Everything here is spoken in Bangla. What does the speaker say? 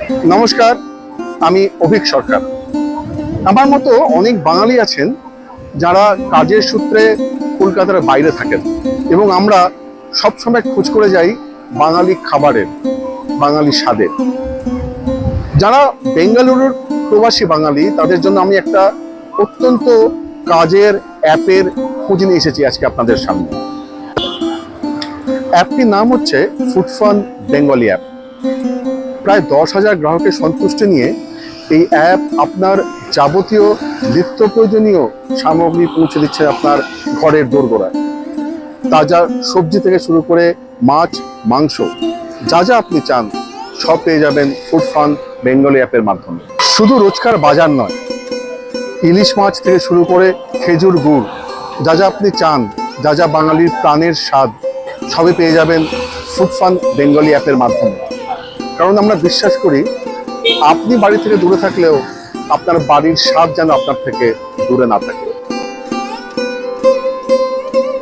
নমস্কার, আমি অভিক সরকার। আমার মতো অনেক বাঙালি আছেন যারা কাজের সূত্রে কলকাতার বাইরে থাকেন, এবং আমরা সবসময় খোঁজ করে যাই বাঙালি খাবারের, বাঙালি স্বাদের। যারা বেঙ্গালুরুর প্রবাসী বাঙালি, তাদের জন্য আমি একটা অত্যন্ত কাজের অ্যাপের খোঁজ নিয়ে এসেছি আজকে আপনাদের সামনে। অ্যাপটির নাম হচ্ছে ফুডফান বেঙ্গলি অ্যাপ। প্রায় 10,000 গ্রাহকের সন্তুষ্টি নিয়ে এই অ্যাপ আপনার যাবতীয় নিত্য প্রয়োজনীয় সামগ্রী পৌঁছে দিচ্ছে আপনার ঘরের দোরগোড়ায়। তাজা সবজি থেকে শুরু করে মাছ, মাংস, যা যা আপনি চান সব পেয়ে যাবেন ফুডফান বেঙ্গলি অ্যাপের মাধ্যমে। শুধু রোজকার বাজার নয়, ইলিশ মাছ থেকে শুরু করে খেজুর গুড়, যা যা আপনি চান, যা যা বাঙালির প্রাণের স্বাদ, সবই পেয়ে যাবেন ফুডফান বেঙ্গলি অ্যাপের মাধ্যমে। কারণ আমরা বিশ্বাস করি, আপনি বাড়ি থেকে দূরে থাকলেও আপনার বাড়ির স্বাদ যেন আপনার থেকে দূরে না থাকে।